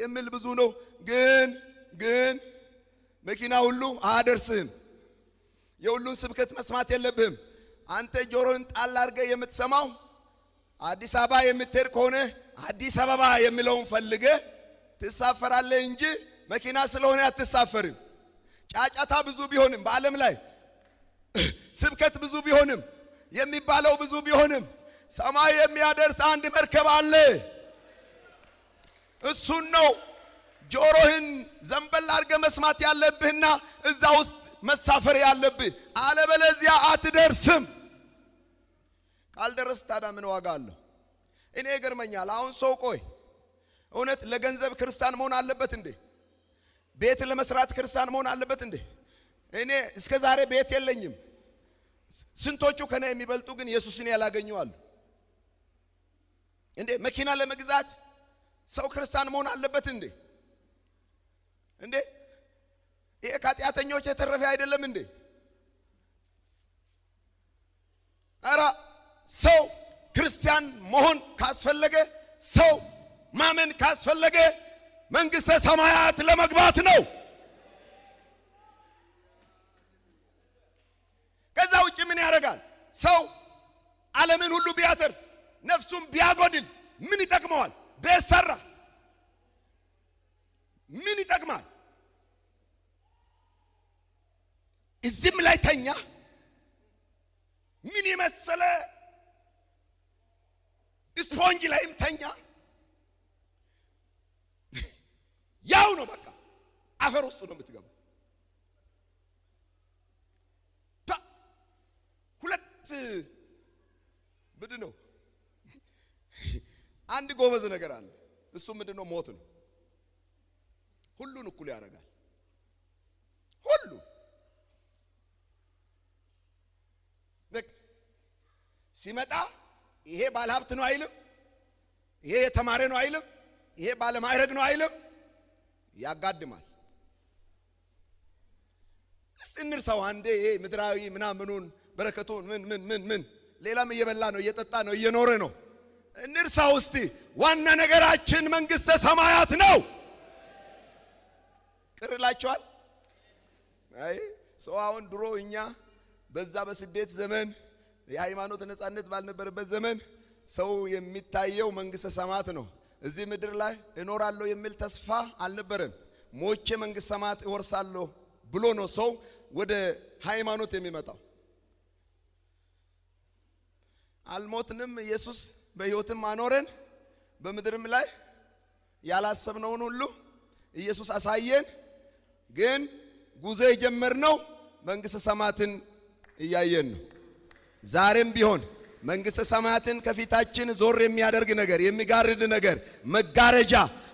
የሚል ብዙ ነው። ግን መኪና ሁሉ አያደርስህም። የሁሉን ስብከት መስማት የለብህም። አንተ ጆሮን ጣል አድርገህ የምትሰማው አዲስ አበባ የምትሄድ ከሆነ አዲስ አበባ የሚለውን ፈልገህ ትሳፈራለህ እንጂ መኪና ስለሆነ አትሳፈርም። ጫጫታ ብዙ ቢሆንም በዓለም ላይ ስብከት ብዙ ቢሆንም የሚባለው ብዙ ቢሆንም ሰማይ የሚያደርስ አንድ መርከብ አለ። እሱን ነው ጆሮህን ዘንበል አድርገህ መስማት ያለብህና እዛ ውስጥ መሳፈር ያለብህ። አለበለዚያ አትደርስም። ካልደረስ ታዲያ ምን ዋጋ አለው? እኔ ይገርመኛል። አሁን ሰው ቆይ እውነት ለገንዘብ ክርስቲያን መሆን አለበት እንዴ? ቤት ለመስራት ክርስቲያን መሆን አለበት እንዴ? እኔ እስከ ዛሬ ቤት የለኝም። ስንቶቹ ከኔ የሚበልጡ ግን ኢየሱስን ያላገኙ አሉ እንዴ? መኪና ለመግዛት ሰው ክርስቲያን መሆን አለበት እንዴ? እንዴ ይሄ ከኃጢአተኞች የተረፈ አይደለም እንዴ? አራ ሰው ክርስቲያን መሆን ካስፈለገ ሰው ማመን ካስፈለገ መንግስተ ሰማያት ለመግባት ነው። ከዛ ውጪ ምን ያደርጋል? ሰው ዓለምን ሁሉ ቢያተርፍ ነፍሱን ቢያጎድል ምን ይጠቅመዋል? በሰራ ምን ይጠቅማል? እዚህም ላይ ተኛ ምን የመሰለ ስፖንጅ ላይም ተኛ። ያው ነው በቃ አፈር ውስጥ ነው የምትገባው። ሁለት ምንድነው? አንድ ጎበዝ ነገር አለ። እሱ ምንድነው? ሞት ነው። ሁሉን እኩል ያደርጋል። ሁሉ ሲመጣ ይሄ ባለ ሀብት ነው አይልም፣ ይሄ የተማረ ነው አይልም፣ ይሄ ባለ ማዕረግ ነው አይልም። ያጋድማል። እስቲ እንርሳው አንዴ ይሄ ምድራዊ ምናምኑን በረከቱን ምን ሌላም እየበላ ነው እየጠጣ ነው እየኖረ ነው። እንርሳው እስቲ። ዋና ነገራችን መንግስተ ሰማያት ነው። ቅርላችኋል? አይ ሰው አሁን ድሮ እኛ በዛ በስደት ዘመን የሃይማኖት ነጻነት ባልነበረበት ዘመን ሰው የሚታየው መንግስተ ሰማያት ነው። እዚህ ምድር ላይ እኖራለሁ የሚል ተስፋ አልነበረም። ሞቼ መንግስተ ሰማያት እወርሳለሁ ብሎ ነው ሰው ወደ ሃይማኖት የሚመጣው። አልሞትንም፣ ኢየሱስ በሕይወትም አኖረን። በምድርም ላይ ያላሰብነውን ሁሉ ኢየሱስ አሳየን። ግን ጉዞ የጀመርነው መንግስተ ሰማያትን እያየን ነው። ዛሬም ቢሆን መንግስተ ሰማያትን ከፊታችን ዞር የሚያደርግ ነገር፣ የሚጋርድ ነገር፣ መጋረጃ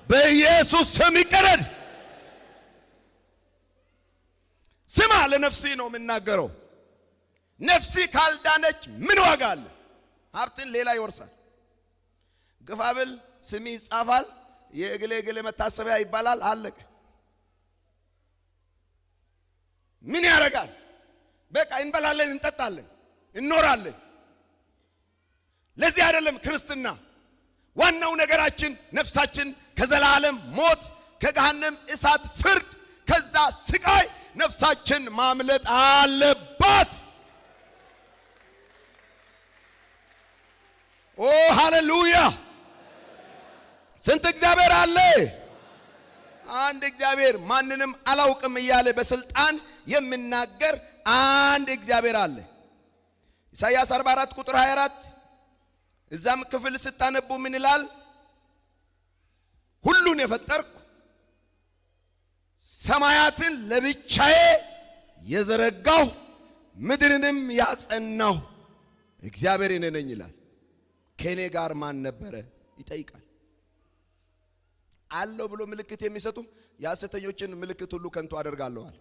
በኢየሱስ ስም ይቀደድ። ስማ፣ ለነፍሲ ነው የምናገረው። ነፍሲ ካልዳነች ምን ዋጋ አለ? ሀብትን ሌላ ይወርሳል። ግፋብል ስሚ ይጻፋል፣ የእግሌ እግሌ መታሰቢያ ይባላል፣ አለቀ። ምን ያደርጋል? በቃ እንበላለን፣ እንጠጣለን፣ እንኖራለን። ለዚህ አይደለም ክርስትና። ዋናው ነገራችን ነፍሳችን ከዘላለም ሞት፣ ከገሃነም እሳት ፍርድ፣ ከዛ ስቃይ ነፍሳችን ማምለጥ አለባት። ኦ ሃሌሉያ! ስንት እግዚአብሔር አለ? አንድ እግዚአብሔር። ማንንም አላውቅም እያለ በስልጣን የሚናገር አንድ እግዚአብሔር አለ። ኢሳይያስ 44 ቁጥር 24 እዛም ክፍል ስታነቡ ምን ይላል? ሁሉን የፈጠርኩ ሰማያትን ለብቻዬ የዘረጋሁ ምድርንም ያጸናሁ እግዚአብሔር እኔ ነኝ ይላል። ከኔ ጋር ማን ነበረ ይጠይቃል። አለው ብሎ ምልክት የሚሰጡ የሐሰተኞችን ምልክት ሁሉ ከንቱ አደርጋለዋል።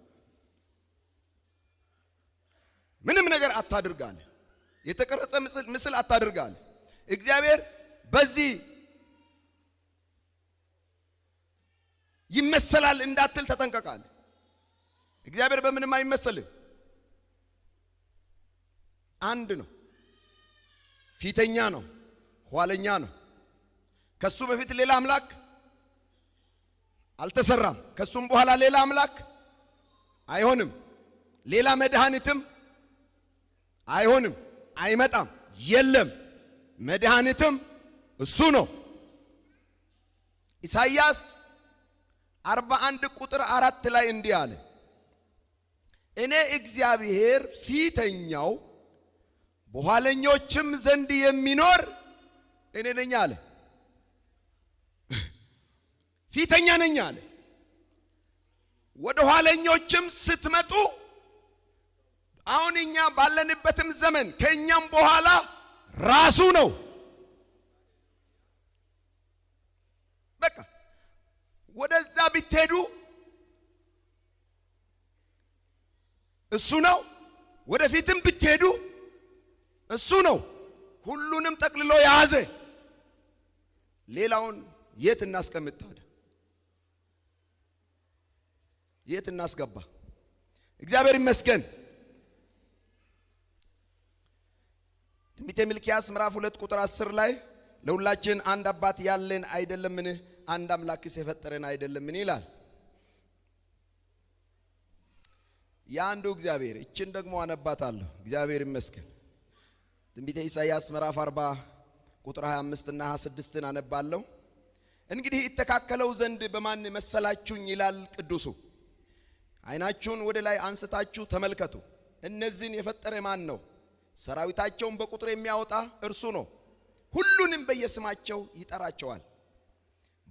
ምንም ነገር አታድርጋለ። የተቀረጸ ምስል አታድርጋለ። እግዚአብሔር በዚህ ይመሰላል እንዳትል ተጠንቀቃለ። እግዚአብሔር በምንም አይመሰልም። አንድ ነው። ፊተኛ ነው፣ ኋለኛ ነው። ከሱ በፊት ሌላ አምላክ አልተሰራም። ከሱም በኋላ ሌላ አምላክ አይሆንም። ሌላ መድኃኒትም አይሆንም፣ አይመጣም፣ የለም። መድኃኒትም እሱ ነው። ኢሳይያስ 41 ቁጥር 4 ላይ እንዲህ አለ፣ እኔ እግዚአብሔር ፊተኛው በኋለኞችም ዘንድ የሚኖር እኔ ነኝ አለ። ፊተኛ ነኝ አለ። ወደ ኋለኞችም ስትመጡ አሁን እኛ ባለንበትም ዘመን ከኛም በኋላ ራሱ ነው። በቃ ወደዛ ብትሄዱ እሱ ነው። ወደፊትም ብትሄዱ እሱ ነው። ሁሉንም ጠቅልሎ ያዘ። ሌላውን የት እናስቀምጥ ታዲያ? የት እናስገባ? እግዚአብሔር ይመስገን። ትንቢተ ሚልክያስ ምዕራፍ 2 ቁጥር 10 ላይ ለሁላችን አንድ አባት ያለን አይደለምን? አንድ አምላክስ የፈጠረን አይደለምን ይላል። ያንዱ እግዚአብሔር። እቺን ደግሞ አነባታለሁ። እግዚአብሔር ይመስገን። ትንቢተ ኢሳይያስ ምዕራፍ 40 ቁጥር 25 እና 26ን አነባለሁ። እንግዲህ ይተካከለው ዘንድ በማን መሰላችሁኝ ይላል ቅዱሱ። አይናችሁን ወደ ላይ አንስታችሁ ተመልከቱ። እነዚህን የፈጠረ ማን ነው? ሰራዊታቸውን በቁጥር የሚያወጣ እርሱ ነው። ሁሉንም በየስማቸው ይጠራቸዋል።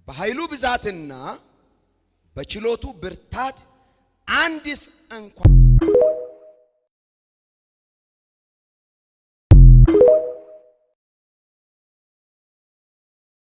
በኃይሉ ብዛትና በችሎቱ ብርታት አንድስ እንኳን